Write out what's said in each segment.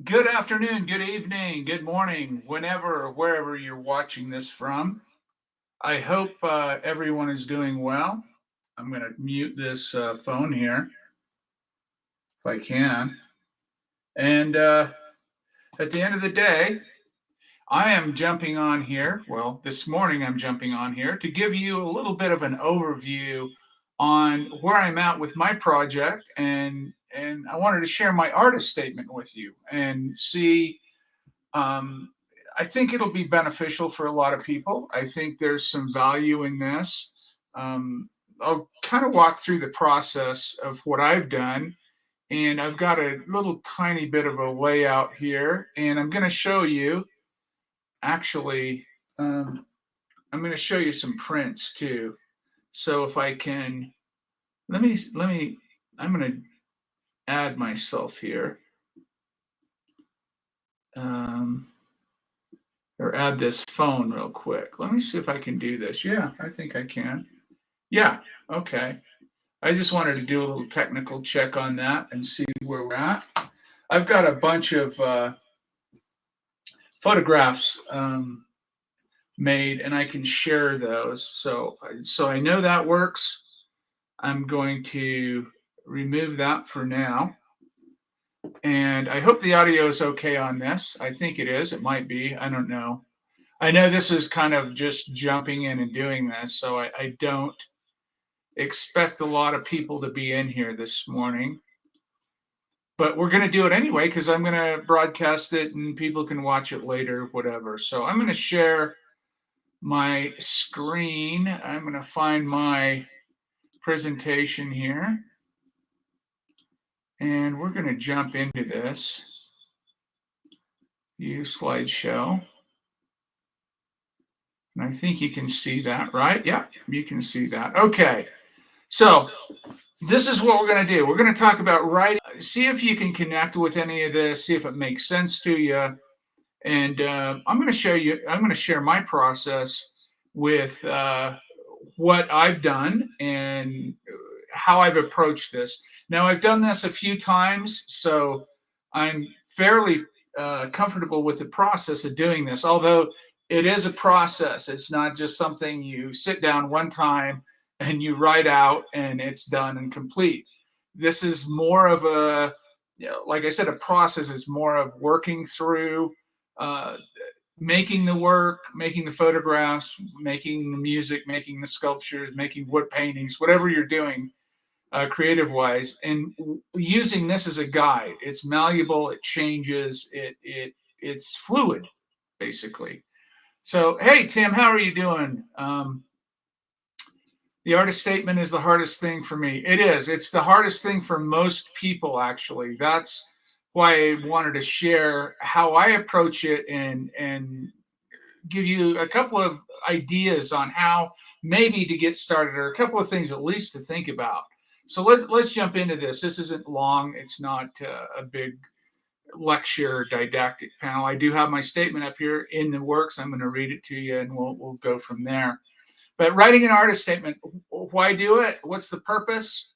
Good afternoon, good evening, good morning, whenever or wherever you're watching this from. I hope everyone is doing well. I'm going to mute this phone here if I can. And at the end of the day, I am jumping on here. Well, this morning I'm jumping on here to give you a little bit of an overview on where I'm at with my project, and I wanted to share my artist statement with you and see. Um, I think it'll be beneficial for a lot of people. I think there's some value in this. I'll kind of walk through the process of what I've done, and I've got a little tiny bit of a layout here, and I'm going to show you. Actually, um, I'm going to show you some prints too. So if I can, let me. I'm going to add myself here. Um, or add this phone real quick. Let me see if I can do this. Yeah, I think I can. Yeah, okay. I just wanted to do a little technical check on that and see where we're at. I've got a bunch of photographs made, and I can share those. So I know that works. I'm going to remove that for now. And I hope the audio is okay on this. I think it is. It might be. I don't know. I know this is kind of just jumping in and doing this, so I don't expect a lot of people to be in here this morning. But we're going to do it anyway because I'm going to broadcast it and people can watch it later, whatever. So I'm going to share my screen. I'm going to find my presentation here. And we're going to jump into this. View slideshow. And I think you can see that, right? Yeah, you can see that. Okay. So this is what we're going to do. We're going to talk about writing. See if you can connect with any of this. See if it makes sense to you. And I'm going to show you. I'm going to share my process with what I've done and how I've approached this. Now I've done this a few times, so I'm fairly comfortable with the process of doing this. Although it is a process. It's not just something you sit down one time and you write out and it's done and complete. This is more of a, like I said, a process. Is more of working through, uh, making the work, making the photographs, making the music, making the sculptures, making wood paintings, whatever you're doing creative wise, and using this as a guide. It's malleable, it changes, it's fluid, basically. So, hey, Tim, how are you doing? The artist statement is the hardest thing for me. It is. It's the hardest thing for most people, actually. That's why I wanted to share how I approach it and give you a couple of ideas on how maybe to get started, or a couple of things at least to think about. So let's jump into this. This isn't long. It's not a big lecture didactic panel. I do have my statement up here in the works. I'm going to read it to you, and we'll go from there. But writing an artist statement, why do it? What's the purpose?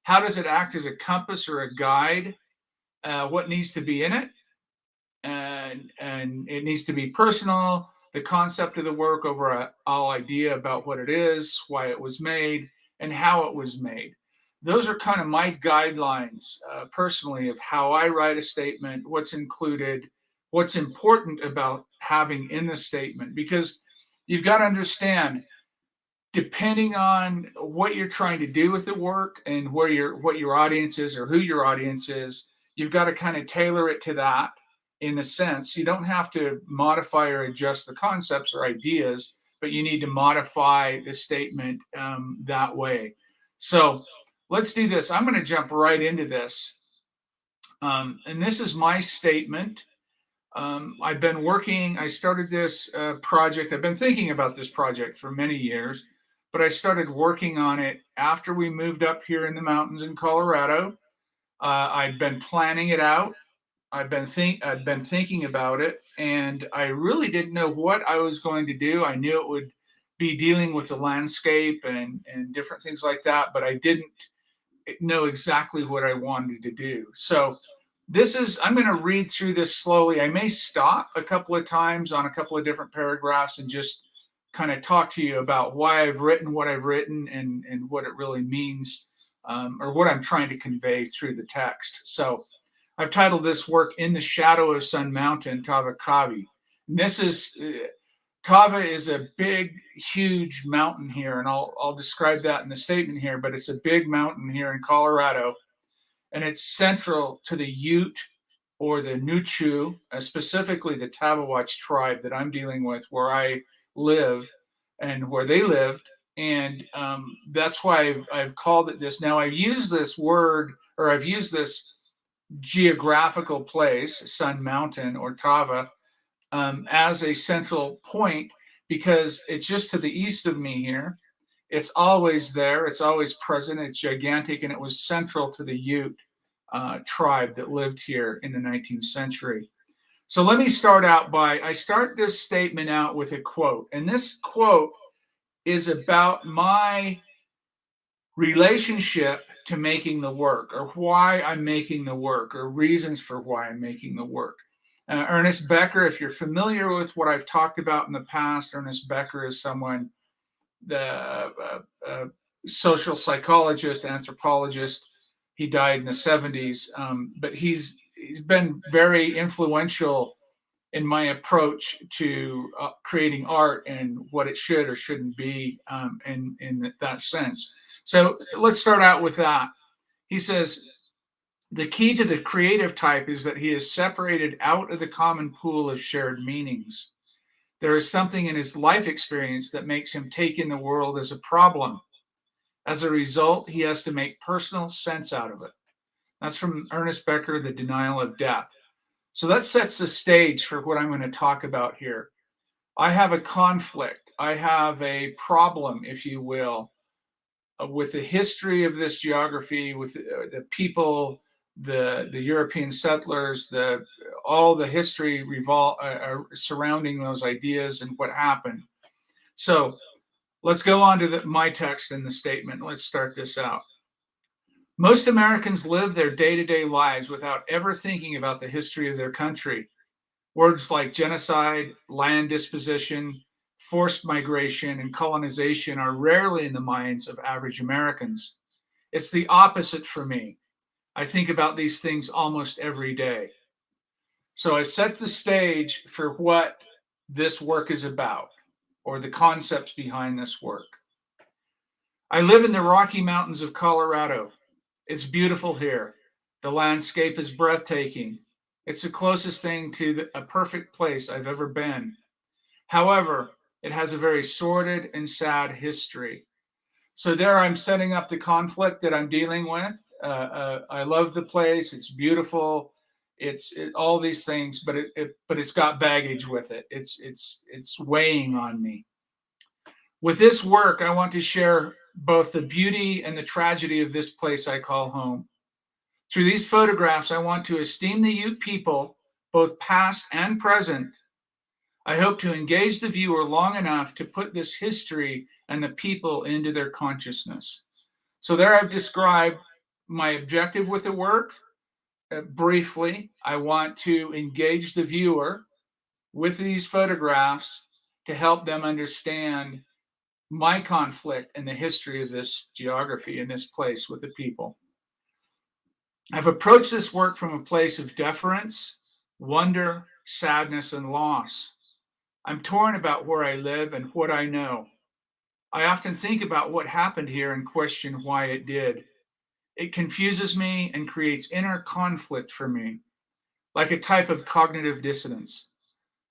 How does it act as a compass or a guide? What needs to be in it? And it needs to be personal. The concept of the work, overall idea about what it is, why it was made, and how it was made. Those are kind of my guidelines personally of how I write a statement, what's included, what's important about having in the statement, because you've got to understand, depending on what you're trying to do with the work and what your audience is or who your audience is, you've got to kind of tailor it to that. In a sense, you don't have to modify or adjust the concepts or ideas, but you need to modify the statement that way. So let's do this. I'm going to jump right into this. And this is my statement. I've been working, I started this project. I've been thinking about this project for many years, but I started working on it after we moved up here in the mountains in Colorado. I'd been planning it out. I'd been thinking about it, and I really didn't know what I was going to do. I knew it would be dealing with the landscape and different things like that, but I didn't know exactly what I wanted to do. So I'm going to read through this slowly. I may stop a couple of times on a couple of different paragraphs and just kind of talk to you about why I've written what I've written and what it really means, or what I'm trying to convey through the text. So I've titled this work "In the Shadow of Sun Mountain, Tava Kavi." And this is Tava is a big, huge mountain here, and I'll describe that in the statement here. But it's a big mountain here in Colorado, and it's central to the Ute or the Nuchu, specifically the Tabawatch tribe that I'm dealing with, where I live and where they lived. And that's why I've called it this. Now, I've used this word, or I've used this geographical place, Sun Mountain or Tava, as a central point because it's just to the east of me here. It's always there. It's always present. It's gigantic, and it was central to the Ute tribe that lived here in the 19th century. So let me start out I start this statement out with a quote, and this quote is about my relationship to making the work, or why I'm making the work, or reasons for why I'm making the work. Ernest Becker, if you're familiar with what I've talked about in the past, Ernest Becker is someone, the social psychologist, anthropologist. He died in the 70s, but he's been very influential in my approach to creating art and what it should or shouldn't be, in that sense. So let's start out with that. He says, the key to the creative type is that he is separated out of the common pool of shared meanings. There is something in his life experience that makes him take in the world as a problem. As a result, he has to make personal sense out of it. That's from Ernest Becker, The Denial of Death. So that sets the stage for what I'm going to talk about here. I have a conflict. I have a problem, if you will, with the history of this geography, with the people, the European settlers, all the history surrounding those ideas and what happened. So let's go on to my text in the statement. Let's start this out. Most Americans live their day-to-day lives without ever thinking about the history of their country. Words like genocide, land disposition, forced migration, and colonization are rarely in the minds of average Americans. It's the opposite for me. I think about these things almost every day. So I've set the stage for what this work is about, or the concepts behind this work. I live in the Rocky Mountains of Colorado. It's beautiful here. The landscape is breathtaking. It's the closest thing to a perfect place I've ever been. However, it has a very sordid and sad history. So there I'm setting up the conflict that I'm dealing with. I love the place. It's beautiful. It's all these things, but it's got baggage with it. It's weighing on me. With this work, I want to share both the beauty and the tragedy of this place I call home. Through these photographs, I want to esteem the Ute people, both past and present. I hope to engage the viewer long enough to put this history and the people into their consciousness. So there I've described my objective with the work. Briefly, I want to engage the viewer with these photographs to help them understand my conflict and the history of this geography and this place with the people. I've approached this work from a place of deference, wonder, sadness, and loss. I'm torn about where I live and what I know. I often think about what happened here and question why it did. It confuses me and creates inner conflict for me, like a type of cognitive dissonance.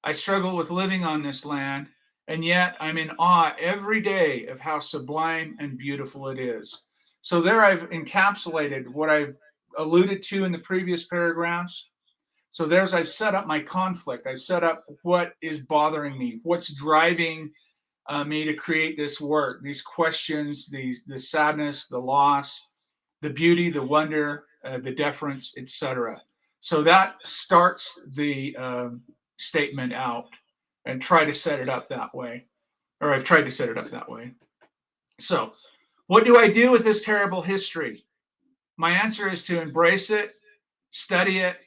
I struggle with living on this land, and yet I'm in awe every day of how sublime and beautiful it is. So there I've encapsulated what I've alluded to in the previous paragraphs. So I've set up my conflict. I've set up what is bothering me, what's driving me to create this work, these questions, the sadness, the loss, the beauty, the wonder, the deference, etc. So that starts the statement out, and try to set it up that way, or I've tried to set it up that way. So what do I do with this terrible history? My answer is to embrace it, study it,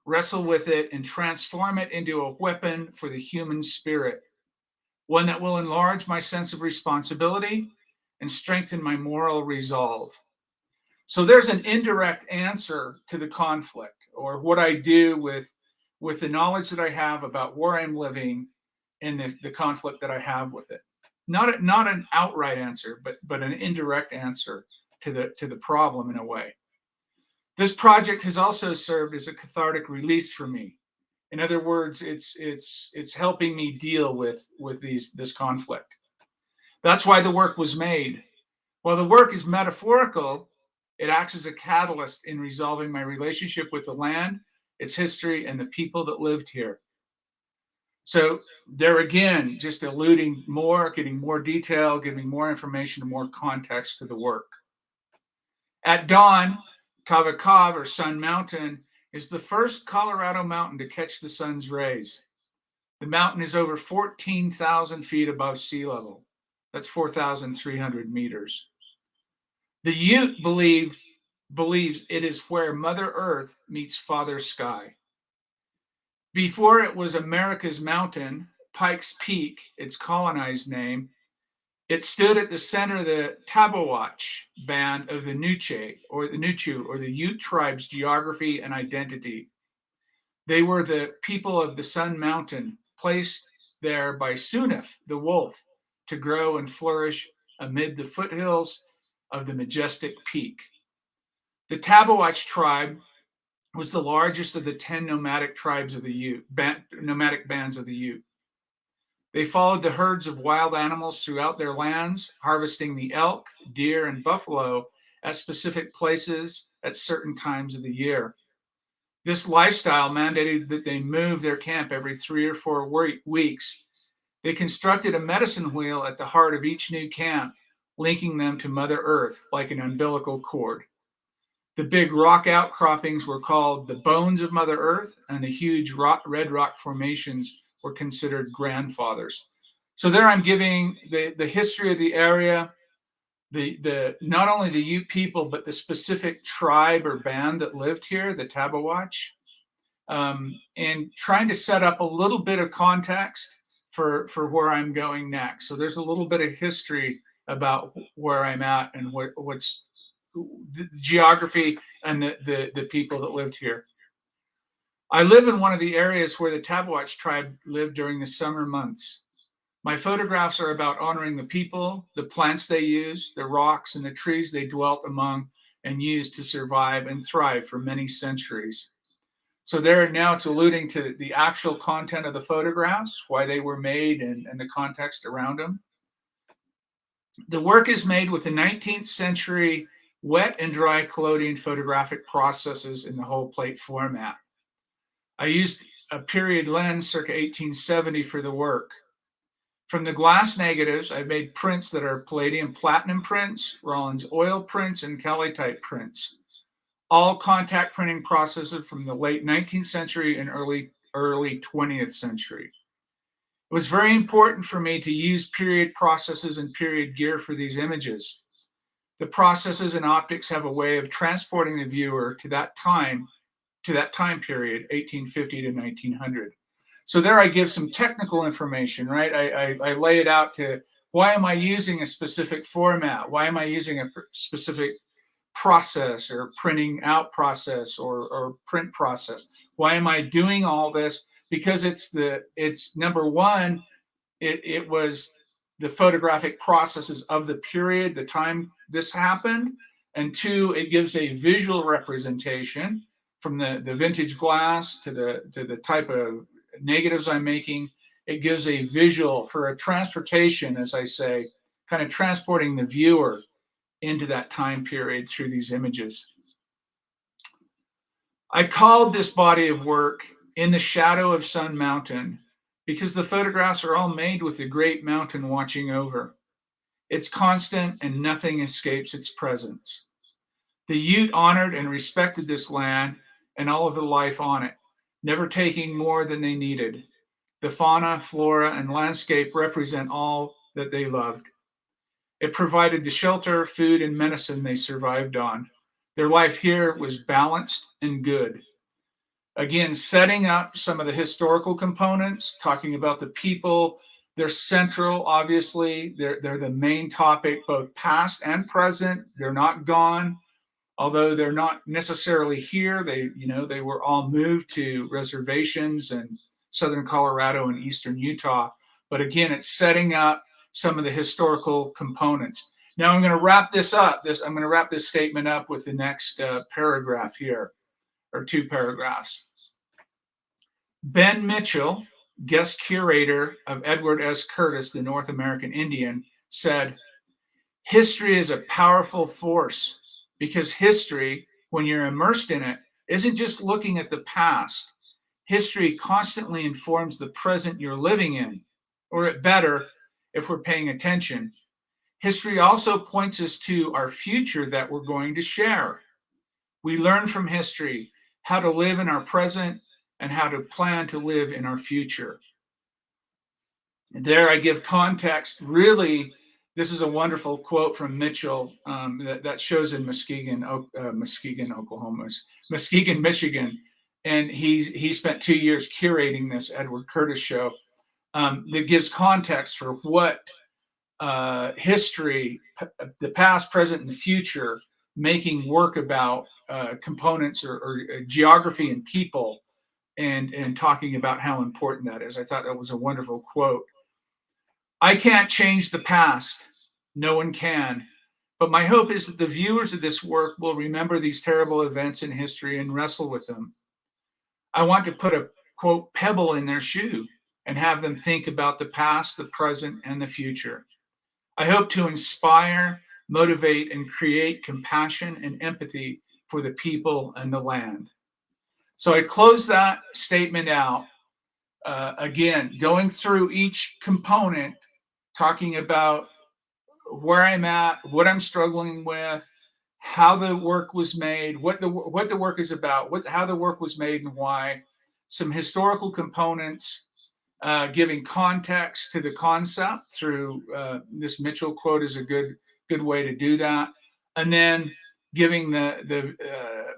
wrestle with it, and transform it into a weapon for the human spirit, one that will enlarge my sense of responsibility and strengthen my moral resolve. So there's an indirect answer to the conflict, or what I do with the knowledge that I have about where I'm living and the conflict that I have with it. Not an outright answer, but an indirect answer to the problem in a way. This project has also served as a cathartic release for me. In other words, it's helping me deal with this conflict. That's why the work was made. While the work is metaphorical, it acts as a catalyst in resolving my relationship with the land, its history, and the people that lived here. So there again, just alluding more, getting more detail, giving more information and more context to the work. At dawn, Kavakav, or Sun Mountain, is the first Colorado mountain to catch the sun's rays. The mountain is over 14,000 feet above sea level. That's 4,300 meters. The Ute believes it is where Mother Earth meets Father Sky. Before it was America's Mountain, Pikes Peak, its colonized name, it stood at the center of the Tabawatch band of the Nuche, or the Nuchu, or the Ute tribe's geography and identity. They were the people of the Sun Mountain, placed there by Sunif, the wolf, to grow and flourish amid the foothills of the majestic peak. The Tabawatch tribe was the largest of the 10 nomadic tribes of the Ute, nomadic bands of the Ute. They followed the herds of wild animals throughout their lands, harvesting the elk, deer, and buffalo at specific places at certain times of the year. This lifestyle mandated that they move their camp every 3 or 4 weeks. They constructed a medicine wheel at the heart of each new camp, linking them to Mother Earth like an umbilical cord. The big rock outcroppings were called the bones of Mother Earth, and the huge red rock formations were considered grandfathers. So there I'm giving the history of the area, the not only the Ute people, but the specific tribe or band that lived here, the Tabawatch, and trying to set up a little bit of context for where I'm going next. So there's a little bit of history about where I'm at and what's the geography and the people that lived here. I live in one of the areas where the Tabawatch tribe lived during the summer months. My photographs are about honoring the people, the plants they used, the rocks, and the trees they dwelt among and used to survive and thrive for many centuries. So there now it's alluding to the actual content of the photographs, why they were made, and the context around them. The work is made with the 19th century wet and dry collodion photographic processes in the whole plate format. I used a period lens circa 1870 for the work. From the glass negatives, I made prints that are palladium platinum prints, Rollins oil prints, and calcite prints. All contact printing processes from the late 19th century and early 20th century. It was very important for me to use period processes and period gear for these images. The processes and optics have a way of transporting the viewer to that time period, 1850 to 1900. So there I give some technical information, right? I lay it out to why am I using a specific format? Why am I using a specific process or printing out process or print process? Why am I doing all this? Because it's number one, it was the photographic processes of the period, the time this happened, and two, it gives a visual representation from the vintage glass to the type of negatives I'm making. It gives a visual for a transportation, as I say, kind of transporting the viewer into that time period through these images. I called this body of work In the Shadow of Sun Mountain because the photographs are all made with the great mountain watching over. It's constant and nothing escapes its presence. The Ute honored and respected this land and all of the life on it, never taking more than they needed. The fauna, flora, and landscape represent all that they loved. It provided the shelter, food, and medicine they survived on. Their life here was balanced and good. Again, setting up some of the historical components, talking about the people. They're central, obviously. They're the main topic, both past and present. They're not gone, although they're not necessarily here. They were all moved to reservations in southern Colorado and eastern Utah. But again, it's setting up some of the historical components. Now I'm going to wrap this up. I'm going to wrap this statement up with the next paragraph here, or two paragraphs. Ben Mitchell, guest curator of Edward S. Curtis, the North American Indian, said, "History is a powerful force because history, when you're immersed in it, isn't just looking at the past. History constantly informs the present you're living in, or at better, if we're paying attention. History also points us to our future that we're going to share. We learn from history how to live in our present and how to plan to live in our future." And there I give context. Really, this is a wonderful quote from Mitchell that shows in Muskegon, Oklahoma, Muskegon, Michigan. And he spent 2 years curating this Edward Curtis show that gives context for what history, the past, present, and the future, making work about components or geography and people, and talking about how important that is. I thought that was a wonderful quote. "I can't change the past. No one can. But my hope is that the viewers of this work will remember these terrible events in history and wrestle with them. I want to put a, quote, pebble in their shoe and have them think about the past, the present, and the future. I hope to inspire, motivate, and create compassion and empathy for the people and the land." So I close that statement out. Again, going through each component, talking about where I'm at, what I'm struggling with, how the work was made, what the work is about, how the work was made and why, some historical components, giving context to the concept through this Mitchell quote is a good way to do that, and then giving the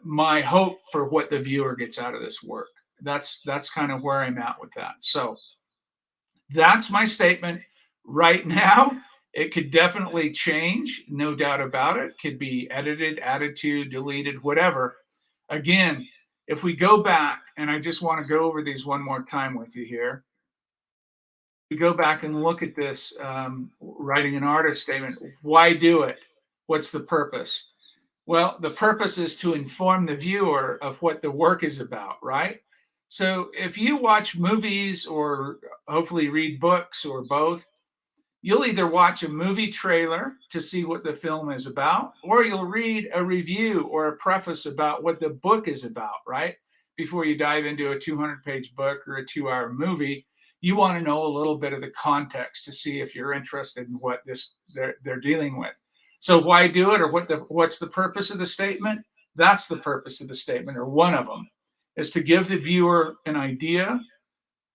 my hope for what the viewer gets out of this work. That's kind of where I'm at with that. So that's my statement right now. It could definitely change, no doubt about it. Could be edited, added to, deleted, whatever. Again, if we go back, and I just want to go over these one more time with you here. We go back and look at this writing an artist statement. Why do it? What's the purpose? Well, the purpose is to inform the viewer of what the work is about, right? So if you watch movies or hopefully read books or both, you'll either watch a movie trailer to see what the film is about, or you'll read a review or a preface about what the book is about, right? Before you dive into a 200-page book or a 2-hour movie, you want to know a little bit of the context to see if you're interested in what they're dealing with. So why do it, or what's the purpose of the statement? That's the purpose of the statement, or one of them, is to give the viewer an idea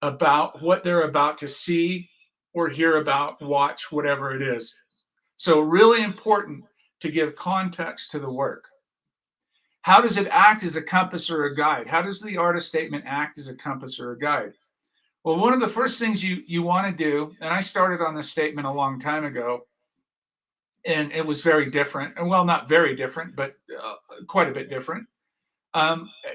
about what they're about to see or hear about, watch, whatever it is. So really important to give context to the work. How does it act as a compass or a guide? How does the artist statement act as a compass or a guide? Well, one of the first things you want to do, and I started on this statement a long time ago, and it was very different. And well, not very different, but quite a bit different.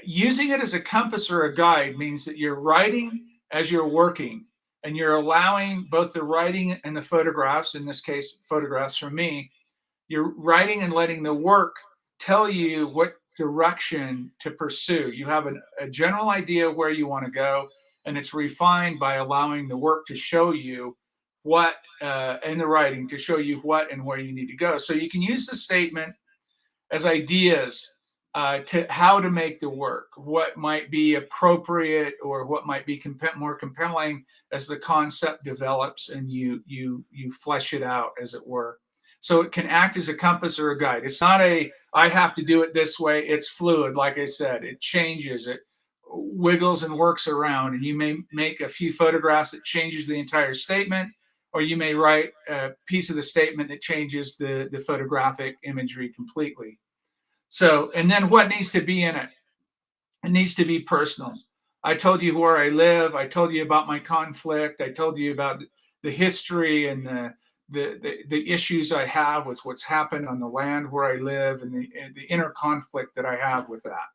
Using it as a compass or a guide means that you're writing as you're working, and you're allowing both the writing and the photographs, in this case, photographs from me, you're writing and letting the work tell you what direction to pursue. You have a general idea of where you want to go, and it's refined by allowing the work to show you what, and the writing to show you what and where you need to go. So you can use the statement as ideas to how to make the work, what might be appropriate or what might be more compelling as the concept develops and you flesh it out, as it were. So it can act as a compass or a guide. It's not I have to do it this way. It's fluid, like I said. It changes, it wiggles and works around, and you may make a few photographs that changes the entire statement, or you may write a piece of the statement that changes the photographic imagery completely. So, and then what needs to be in it? It needs to be personal. I told you where I live. I told you about my conflict. I told you about the history and the issues I have with what's happened on the land where I live, and the inner conflict that I have with that.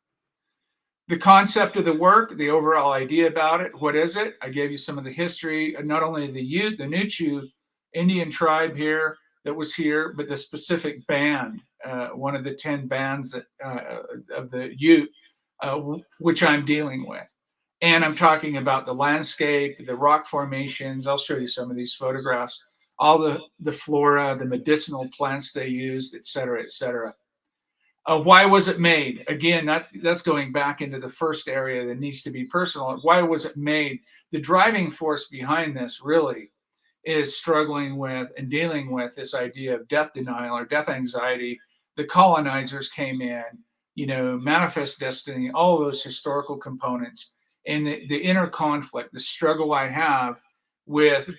The concept of the work, the overall idea about it, what is it? I gave you some of the history, not only the Ute, the Nuchu Indian tribe here that was here, but the specific band, one of the 10 bands that of the Ute, which I'm dealing with. And I'm talking about the landscape, the rock formations. I'll show you some of these photographs, all the flora, the medicinal plants they used, et cetera, et cetera. Why was it made? Again, that's going back into the first area that needs to be personal. Why was it made? The driving force behind this really is struggling with and dealing with this idea of death denial or death anxiety. The colonizers came in, manifest destiny, all of those historical components, and the inner conflict, the struggle I have with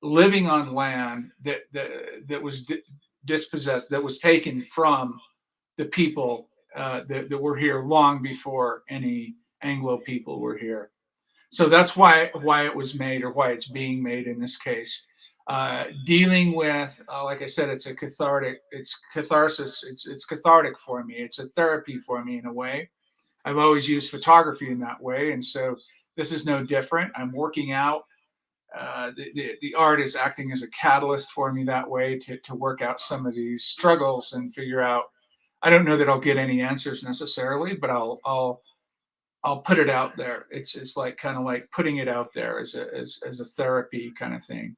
living on land that was dispossessed, that was taken from the people that were here long before any Anglo people were here. So that's why it was made, or why it's being made in this case. Dealing with, like I said, it's catharsis. It's cathartic for me. It's a therapy for me in a way. I've always used photography in that way, and so this is no different. I'm working out. The art is acting as a catalyst for me that way to work out some of these struggles and figure out. I don't know that I'll get any answers necessarily, but I'll put it out there. It's like kind of like putting it out there as a therapy kind of thing.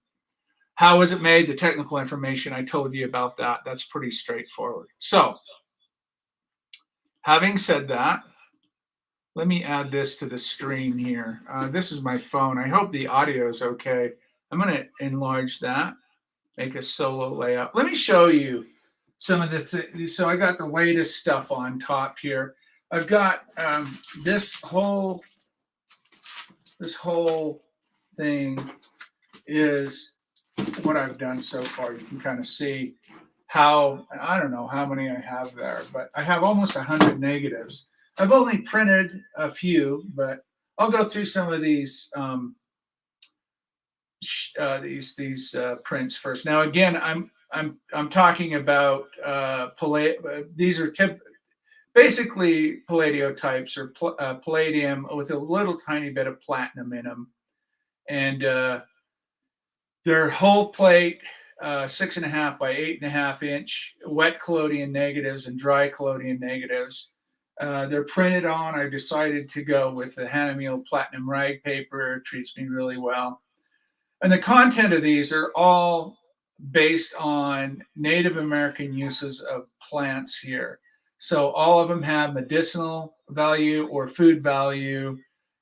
How was it made? The technical information, I told you about that. That's pretty straightforward. So, having said that, let me add this to the stream here. This is my phone. I hope the audio is okay. I'm going to enlarge that, make a solo layout. Let me show you some of this. So I got the latest stuff on top here. I've got this whole thing is what I've done so far. You can kind of see how, I don't know how many I have there, but I have almost 100 negatives. I've only printed a few, but I'll go through some of these prints first. Now, again, I'm talking about these are basically palladiotypes, or palladium with a little tiny bit of platinum in them, and they're whole plate, 6.5 by 8.5 inch wet collodion negatives and dry collodion negatives. They're printed on. I decided to go with the Hahnemuhle platinum rag paper. It treats me really well. And the content of these are all based on Native American uses of plants here. So all of them have medicinal value or food value.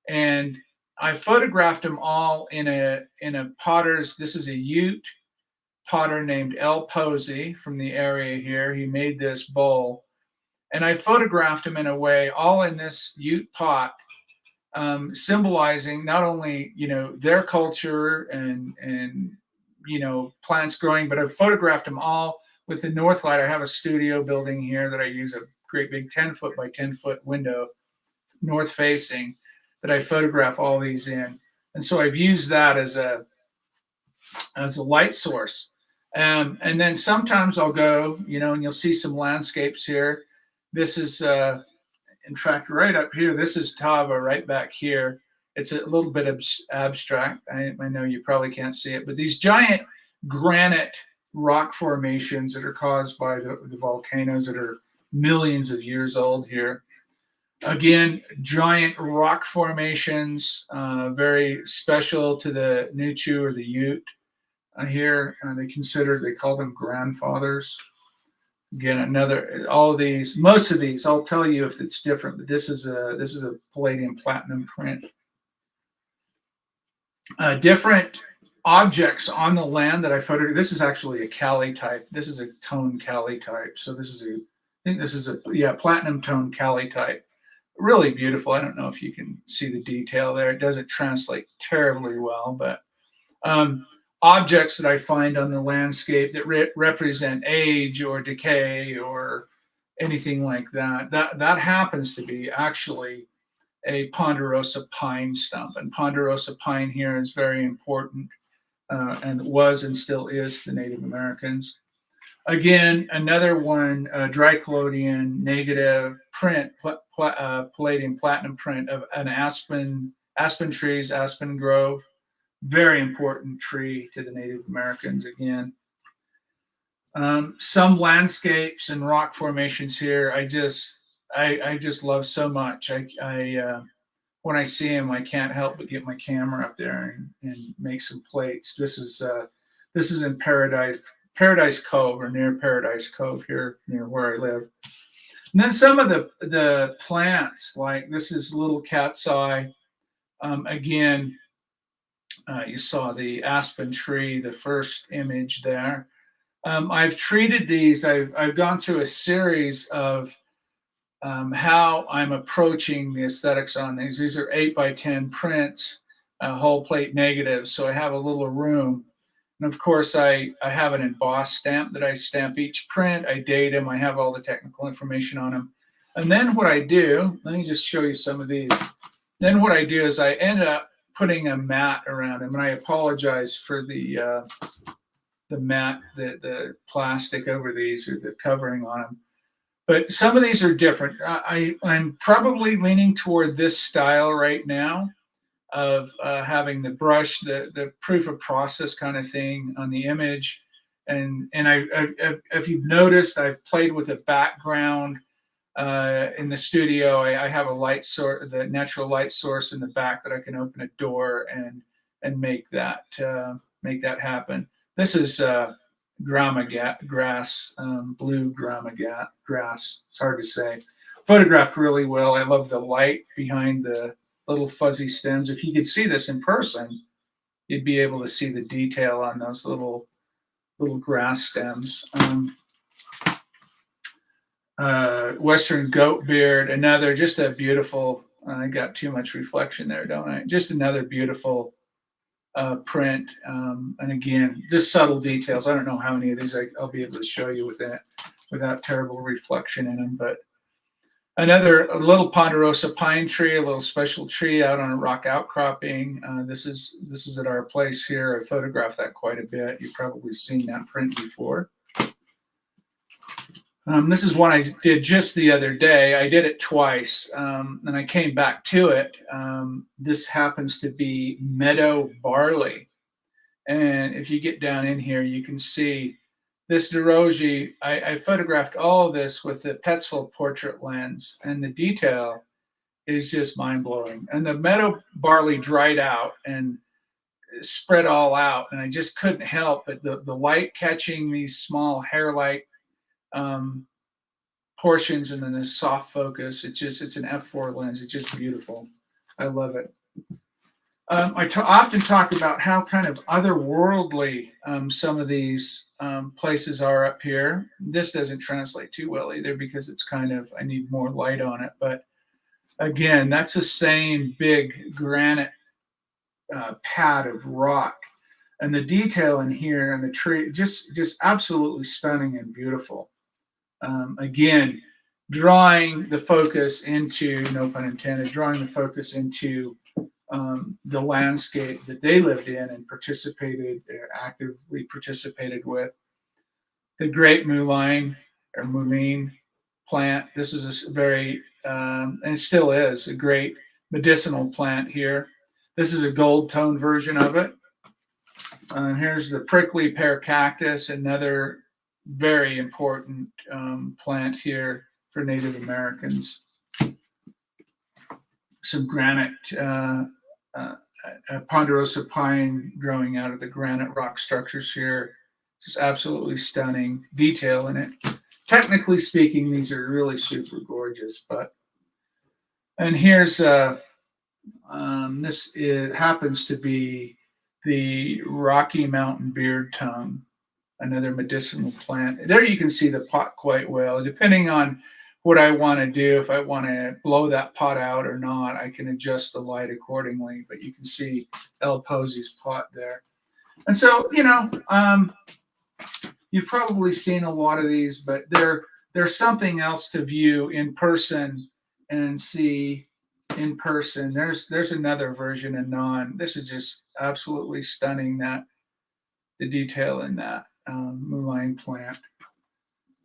And I photographed them all in a potter's. This is a Ute potter named L. Posey from the area here. He made this bowl. And I photographed them in a way, all in this Ute pot, symbolizing not only, their culture and plants growing, but I've photographed them all with the north light. I have a studio building here that I use, a great big 10-foot by 10-foot window, north facing, that I photograph all these in. And so I've used that as a light source. And then sometimes I'll go, and you'll see some landscapes here. This is, in fact, right up here. This is Tava right back here. It's a little bit abstract. I know you probably can't see it, but these giant granite rock formations that are caused by the volcanoes that are millions of years old here. Again, giant rock formations, very special to the Nuchu or the Ute here. They call them grandfathers. Again, most of these, I'll tell you if it's different, but this is a palladium platinum print. Different objects on the land that I photographed. This is actually a Cali type. This is a tone Cali type. So I think this is a platinum tone Cali type. Really beautiful. I don't know if you can see the detail there. It doesn't translate terribly well, but objects that I find on the landscape that represent age or decay or anything like that. That happens to be actually a ponderosa pine stump. And ponderosa pine here is very important, and was and still is to Native Americans. Again, another one, dry collodion negative print, palladium platinum print of an aspen trees, aspen grove. Very important tree to the Native Americans again. Some landscapes and rock formations here, I just love so much. When I see them, I can't help but get my camera up there and make some plates. This is in Paradise Cove, or near Paradise Cove here near where I live. And then some of the plants, like this is little cat's eye. Again, you saw the aspen tree, the first image there. I've treated these. I've gone through a series of how I'm approaching the aesthetics on these. These are 8x10 prints, whole plate negatives. So I have a little room. And of course, I have an embossed stamp that I stamp each print. I date them. I have all the technical information on them. And then what I do, let me just show you some of these. Then what I do is I end up putting a mat around them. And I apologize for the mat, the plastic over these, or the covering on them. But some of these are different. I'm probably leaning toward this style right now of having the brush, the proof of process kind of thing on the image. And if you've noticed, I've played with a background in the studio. I have a light source, the natural light source in the back, that I can open a door and make that happen. This is grama grass, blue grama grass. It's hard to say. Photographed really well. I love the light behind the little fuzzy stems. If you could see this in person, you'd be able to see the detail on those little grass stems. Western goat beard, another, just a beautiful, I got too much reflection there, don't I? Just another beautiful print. And again, just subtle details. I don't know how many of these I'll be able to show you without terrible reflection in them, but a little ponderosa pine tree, a little special tree out on a rock outcropping. This is at our place here. I photographed that quite a bit. You've probably seen that print before. This is one I did just the other day. I did it twice, and I came back to it. This happens to be meadow barley. And if you get down in here, you can see this Deroji. I photographed all of this with the Petzval portrait lens, and the detail is just mind-blowing. And the meadow barley dried out and spread all out, and I just couldn't help but the light catching these small hair-like portions, and then this soft focus. It's an f4 lens. It's just beautiful. I love it. I often talk about how kind of otherworldly some of these places are up here. This doesn't translate too well either, because it's kind of, I need more light on it. But again, that's the same big granite pad of rock. And the detail in here and the tree, just absolutely stunning and beautiful. Again, drawing the focus into, no pun intended, drawing the focus into the landscape that they lived in and actively participated with. The great mullein or mullein plant. This is a very, and it still is, a great medicinal plant here. This is a gold tone version of it. Here's the prickly pear cactus, another very important plant here for Native Americans. Some granite, ponderosa pine growing out of the granite rock structures here. Just absolutely stunning detail in it. Technically speaking, these are really super gorgeous. And here's this happens to be the Rocky Mountain beard tongue, another medicinal plant. There you can see the pot quite well. Depending on what I want to do, if I want to blow that pot out or not, I can adjust the light accordingly. But you can see El Posey's pot there. And so, you've probably seen a lot of these, but there's something else to view in person and see in person. There's another version of non. This is just absolutely stunning, that the detail in that mullein plant.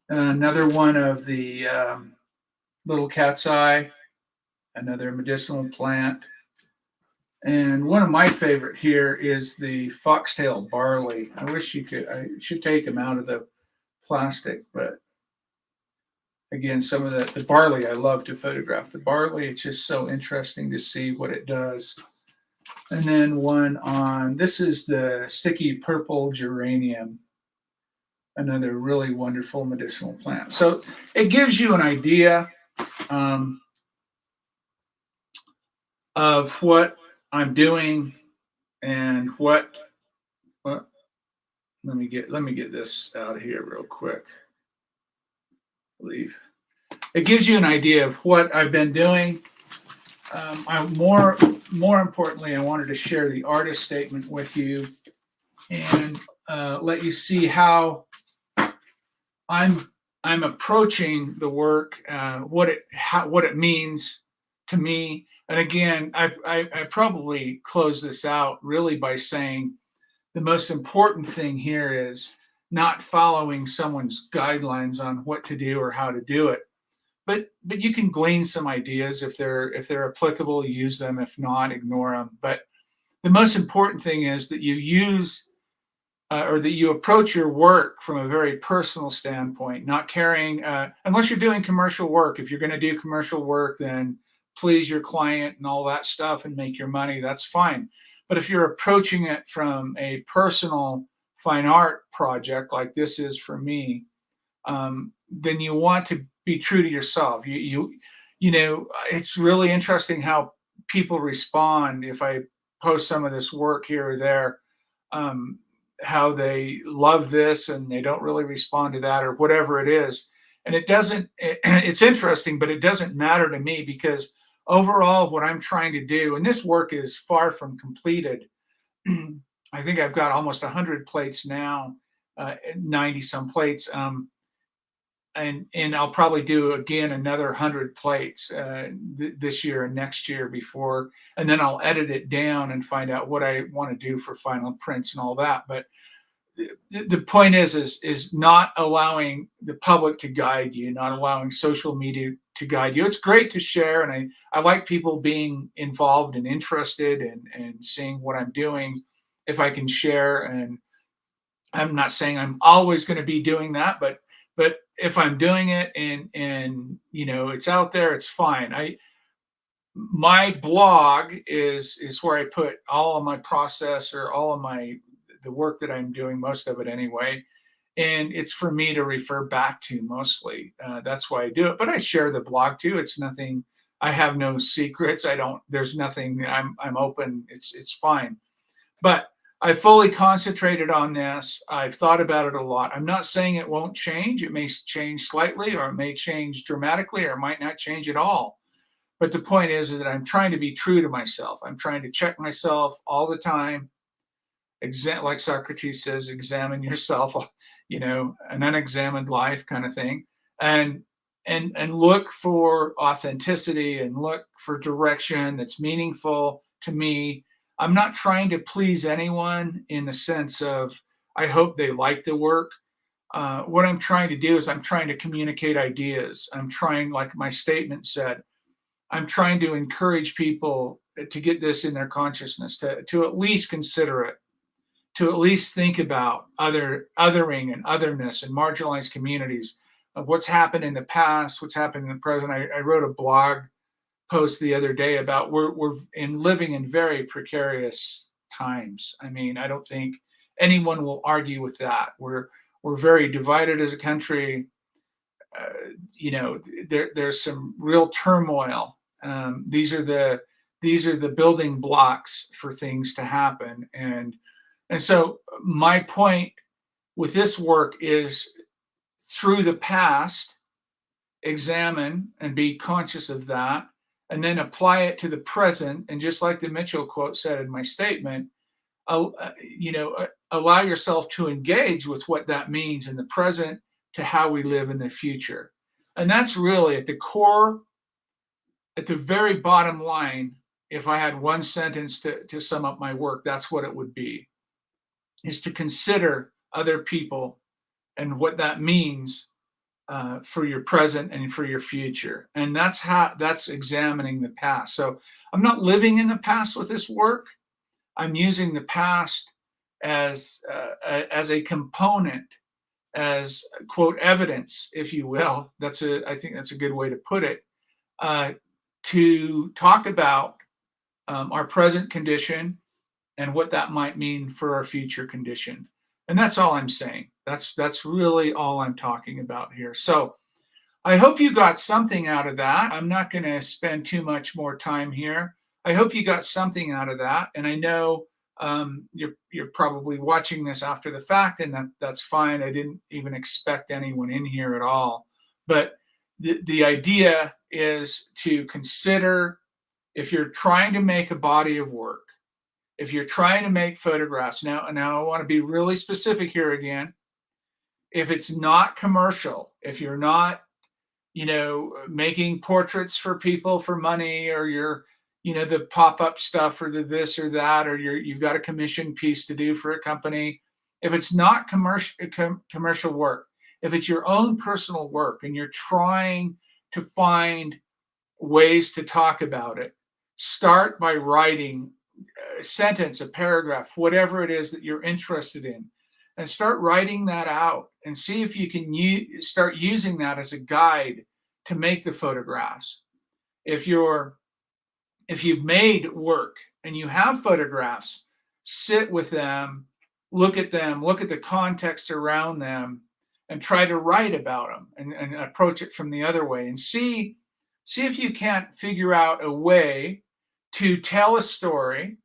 Another one of the little cat's eye, another medicinal plant. And one of my favorite here is the foxtail barley. I wish you could, I should take them out of the plastic, but again, some of the barley, I love to photograph the barley. It's just so interesting to see what it does. And then one on, this is the sticky purple geranium, another really wonderful medicinal plant. So it gives you an idea um, of what I'm doing and what let me get this out of here real quick. Leave. It gives you an idea of what I've been doing. More importantly, I wanted to share the artist statement with you and let you see how I'm approaching the work, what it means to me. And again, I probably close this out really by saying the most important thing here is not following someone's guidelines on what to do or how to do it. But you can glean some ideas if they're applicable, use them. If not, ignore them. But the most important thing is that you use or that you approach your work from a very personal standpoint, not caring, unless you're doing commercial work. If you're going to do commercial work, then please your client and all that stuff and make your money, that's fine. But if you're approaching it from a personal fine art project like this is for me, then you want to be true to yourself. You know, it's really interesting how people respond if I post some of this work here or there. How they love this and they don't really respond to that or whatever it is. And it's interesting, but it doesn't matter to me because overall, what I'm trying to do, and this work is far from completed. I think I've got almost 100 plates now, 90 some plates. And I'll probably do again another 100 plates this year and next year before, and then I'll edit it down and find out what I want to do for final prints and all that. But the point is not allowing the public to guide you, not allowing social media to guide you. It's great to share, and I like people being involved and interested and seeing what I'm doing if I can share. And I'm not saying I'm always going to be doing that, but if I'm doing it and you know it's out there, it's fine. My blog is where I put all of my process or all of the work that I'm doing, most of it anyway, and it's for me to refer back to mostly. That's why I do it. But I share the blog too. It's nothing. I have no secrets. I don't. There's nothing. I'm open. It's fine. But I fully concentrated on this. I've thought about it a lot. I'm not saying it won't change. It may change slightly, or it may change dramatically, or it might not change at all. But the point is that I'm trying to be true to myself. I'm trying to check myself all the time. Like Socrates says, examine yourself, you know, an unexamined life kind of thing. And look for authenticity and look for direction that's meaningful to me. I'm not trying to please anyone in the sense of I hope they like the work. What I'm trying to do is I'm trying to communicate ideas. I'm trying, like my statement said, I'm trying to encourage people to get this in their consciousness, to at least consider it, to at least think about othering and otherness and marginalized communities, of what's happened in the past, what's happened in the present. I wrote a blog post the other day about we're living in very precarious times. I mean, I don't think anyone will argue with that. We're very divided as a country. You know, there's some real turmoil. These are the building blocks for things to happen. And so my point with this work is through the past, examine and be conscious of that, and then apply it to the present. And just like the Mitchell quote said in my statement, you know, allow yourself to engage with what that means in the present to how we live in the future. And that's really at the core at the very bottom line, if I had one sentence to sum up my work, that's what it would be, is to consider other people and what that means for your present and for your future. And that's examining the past. So I'm not living in the past with this work. I'm using the past as a component, as quote evidence, if you will. I think that's a good way to put it. Uh, to talk about our present condition and what that might mean for our future condition. And that's all I'm saying. That's really all I'm talking about here. So I hope you got something out of that. I'm not going to spend too much more time here. I hope you got something out of that. And I know you're probably watching this after the fact, and that's fine. I didn't even expect anyone in here at all. But the idea is to consider, if you're trying to make a body of work, if you're trying to make photographs. Now I want to be really specific here again. If it's not commercial, if you're not making portraits for people for money, or you're, the pop-up stuff, or the this or that, or you've got a commission piece to do for a company. If it's not commercial work, if it's your own personal work and you're trying to find ways to talk about it, start by writing a sentence, a paragraph, whatever it is that you're interested in, and start writing that out and see if you can start using that as a guide to make the photographs. If you've made work and you have photographs, sit with them, look at the context around them, and try to write about them, and approach it from the other way, and see if you can't figure out a way to tell a story,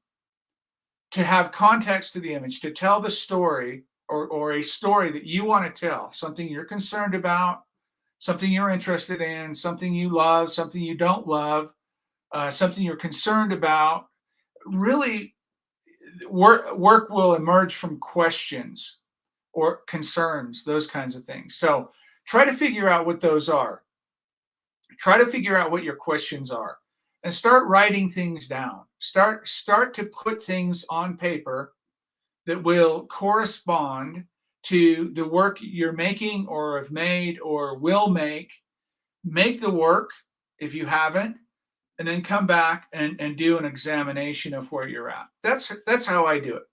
to have context to the image, to tell the story, or a story that you want to tell, something you're concerned about, something you're interested in, something you love, something you don't love, something you're concerned about. Really, work will emerge from questions or concerns, those kinds of things. So try to figure out what those are. Try to figure out what your questions are, and start writing things down. Start to put things on paper that will correspond to the work you're making, or have made, or will make. Make the work if you haven't, and then come back and do an examination of where you're at. That's how I do it.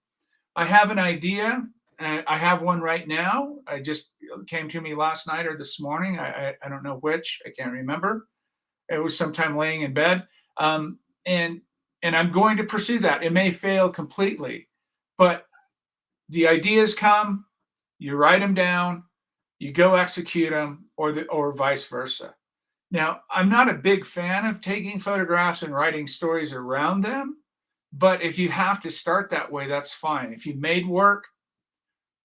I have an idea. I have one right now. I just came to me last night or this morning. I don't know which. I can't remember. It was sometime laying in bed. And I'm going to pursue that. It may fail completely, but the ideas come, you write them down, you go execute them, or vice versa. Now, I'm not a big fan of taking photographs and writing stories around them, but if you have to start that way, that's fine. If you made work,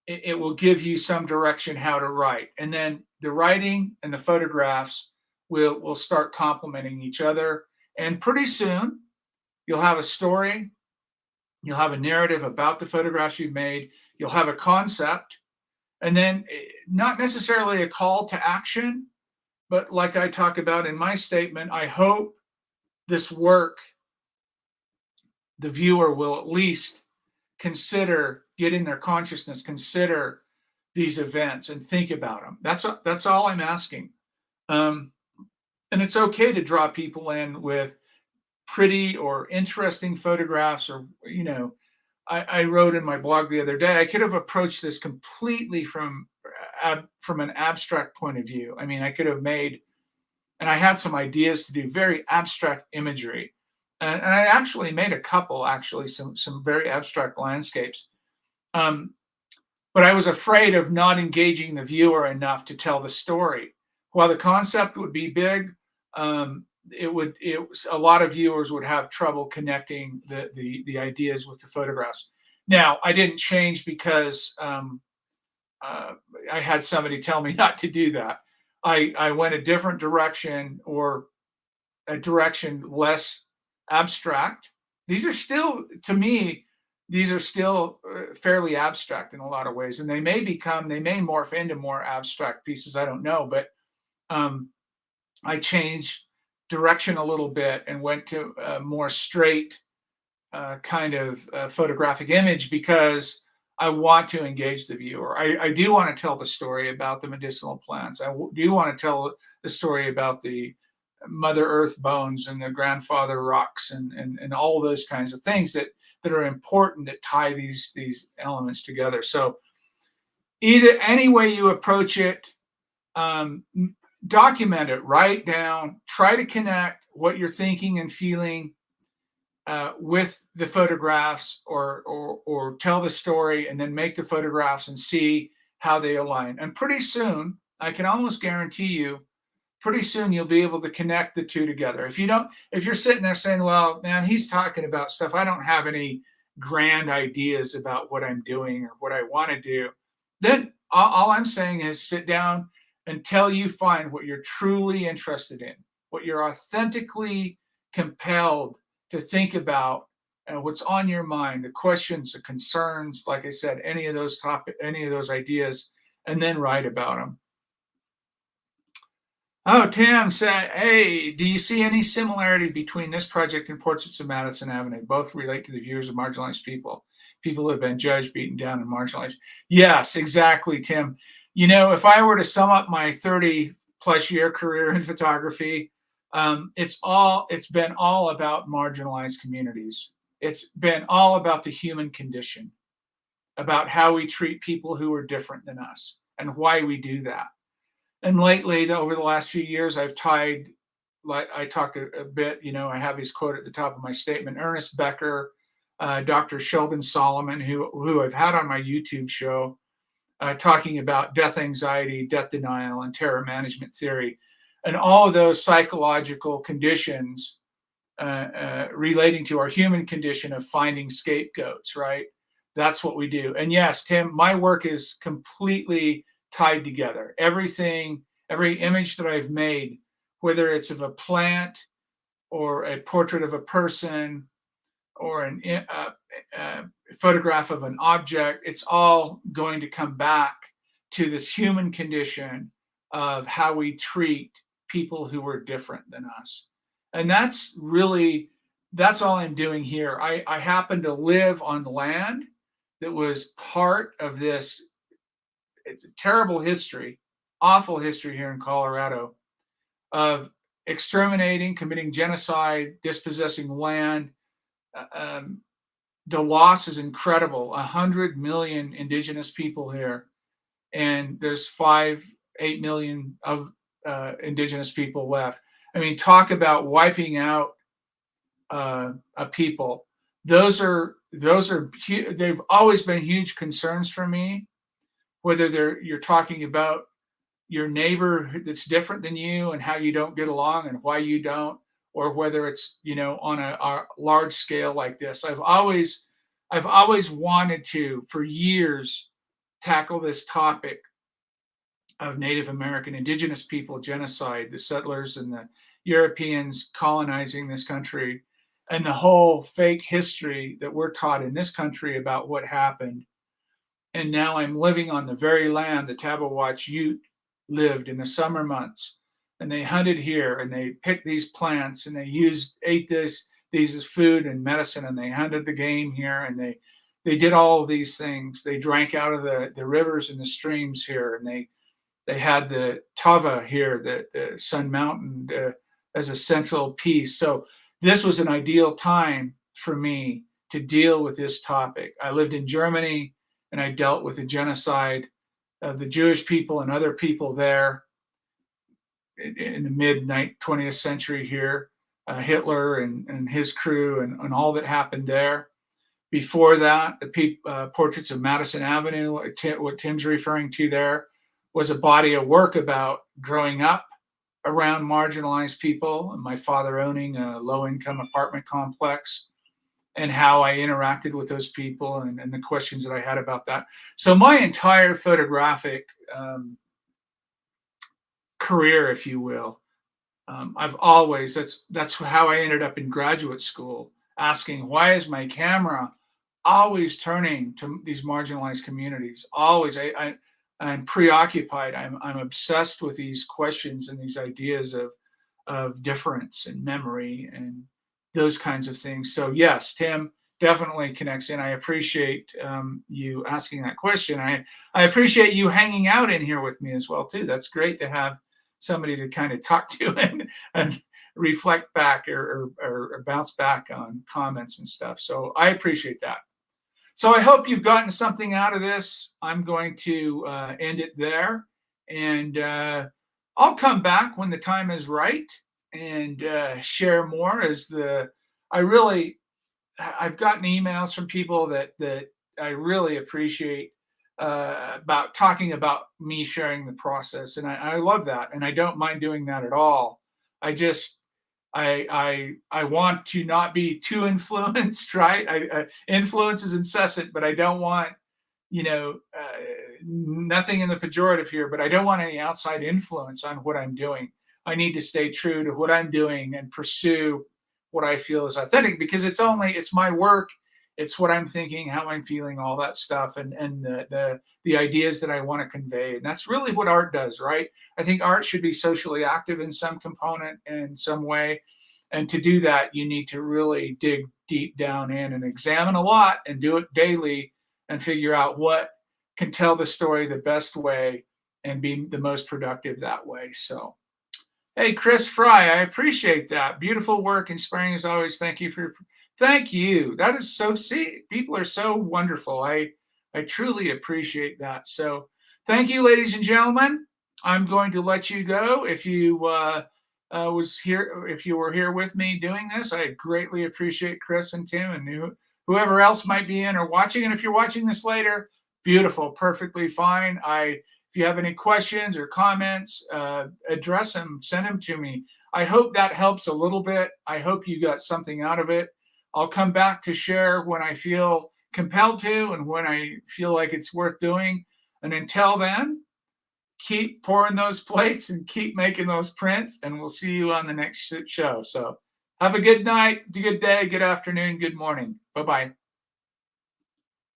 it will give you some direction how to write. And then the writing and the photographs will start complementing each other. And pretty soon, you'll have a story, you'll have a narrative about the photographs you've made, you'll have a concept, and then not necessarily a call to action, but like I talk about in my statement, I hope this work, the viewer will at least consider, get in their consciousness, consider these events and think about them. That's all I'm asking. And it's okay to draw people in with pretty or interesting photographs, or, I wrote in my blog the other day, I could have approached this completely from an abstract point of view. I mean, I could have made, and I had some ideas to do very abstract imagery. And I actually made a couple, some very abstract landscapes. But I was afraid of not engaging the viewer enough to tell the story. While the concept would be big, a lot of viewers would have trouble connecting the ideas with the photographs. Now, I didn't change because I had somebody tell me not to do that. I went a different direction, or a direction less abstract. These are still, to me, fairly abstract in a lot of ways, and they may morph into more abstract pieces. I don't know, but I changed direction a little bit and went to a more straight kind of photographic image because I want to engage the viewer. I do want to tell the story about the medicinal plants. Do want to tell the story about the Mother Earth bones and the grandfather rocks and all those kinds of things that are important that tie these elements together. So either any way you approach it, um, document it, write down, try to connect what you're thinking and feeling with the photographs, or tell the story and then make the photographs and see how they align. And pretty soon, I can almost guarantee you, pretty soon you'll be able to connect the two together. If you're sitting there saying, well, man, he's talking about stuff, I don't have any grand ideas about what I'm doing or what I want to do, then all I'm saying is sit down until you find what you're truly interested in, what you're authentically compelled to think about, and what's on your mind, the questions, the concerns, like I said, any of those ideas, and then write about them. Oh, Tim said, hey, do you see any similarity between this project and Portraits of Madison Avenue? Both relate to the views of marginalized people who have been judged, beaten down, and marginalized. Yes, exactly, Tim. You know, if I were to sum up my 30 plus year career in photography, it's been all about marginalized communities. It's been all about the human condition, about how we treat people who are different than us and why we do that. And lately, over the last few years, I've tied, like I talked a bit, you know, I have his quote at the top of my statement, Ernest Becker, Dr. Sheldon Solomon, who I've had on my YouTube show, talking about death anxiety, death denial, and terror management theory, and all of those psychological conditions relating to our human condition of finding scapegoats, right? That's what we do. And yes, Tim, my work is completely tied together. Everything, every image that I've made, whether it's of a plant or a portrait of a person or a photograph of an object, it's all going to come back to this human condition of how we treat people who are different than us. And that's all I'm doing here. I happen to live on land that was part of this. It's a terrible history, awful history here in Colorado of exterminating, committing genocide, dispossessing land. The loss is incredible. 100 million indigenous people here, and there's 8 million of indigenous people left. I mean, talk about wiping out a people. They've always been huge concerns for me. Whether you're talking about your neighbor that's different than you and how you don't get along and why you don't, or whether it's, you know, on a large scale like this. I've always wanted to, for years, tackle this topic of Native American indigenous people genocide, the settlers and the Europeans colonizing this country, and the whole fake history that we're taught in this country about what happened. And now I'm living on the very land the Tabawatch Ute lived in the summer months. And they hunted here and they picked these plants and they ate these as food and medicine, and they hunted the game here, and they did all of these things. They drank out of the rivers and the streams here, and they had the Tava here, the Sun Mountain, as a central piece. So this was an ideal time for me to deal with this topic. I lived in Germany, and I dealt with the genocide of the Jewish people and other people there in the mid 20th century here, Hitler and his crew and all that happened there. Before that, the Portraits of Madison Avenue, what Tim's referring to there, was a body of work about growing up around marginalized people, and my father owning a low-income apartment complex, and how I interacted with those people and the questions that I had about that. So my entire photographic career, if you will, that's how I ended up in graduate school, asking, why is my camera always turning to these marginalized communities? Always, I'm preoccupied. I'm obsessed with these questions and these ideas of difference and memory and those kinds of things. So yes, Tim definitely connects in. I appreciate you asking that question. I appreciate you hanging out in here with me as well too. That's great to have somebody to kind of talk to and reflect back or bounce back on comments and stuff. So I appreciate that. So I hope you've gotten something out of this. I'm going to end it there, and I'll come back when the time is right and share more. I really I've gotten emails from people that I really appreciate about talking about me sharing the process, and I love that, and I don't mind doing that at all. I just I want to not be too influenced, right? Influence is incessant, but I don't want nothing in the pejorative here, but I don't want any outside influence on what I'm doing. I need to stay true to what I'm doing and pursue what I feel is authentic because it's my work, it's what I'm thinking, how I'm feeling, all that stuff, and the ideas that I want to convey. And that's really what art does, right? I think art should be socially active in some component in some way. And to do that, you need to really dig deep down in and examine a lot and do it daily and figure out what can tell the story the best way and be the most productive that way. So, hey, Chris Fry, I appreciate that. Beautiful work, inspiring as always. Thank you. That is so, see, people are so wonderful. I truly appreciate that. So thank you, ladies and gentlemen. I'm going to let you go. If you if you were here with me doing this, I greatly appreciate Chris and Tim and whoever else might be in or watching. And if you're watching this later, beautiful, perfectly fine. If you have any questions or comments, address them, send them to me. I hope that helps a little bit. I hope you got something out of it. I'll come back to share when I feel compelled to and when I feel like it's worth doing. And until then, keep pouring those plates and keep making those prints, and we'll see you on the next show. So have a good night, good day, good afternoon, good morning. Bye-bye.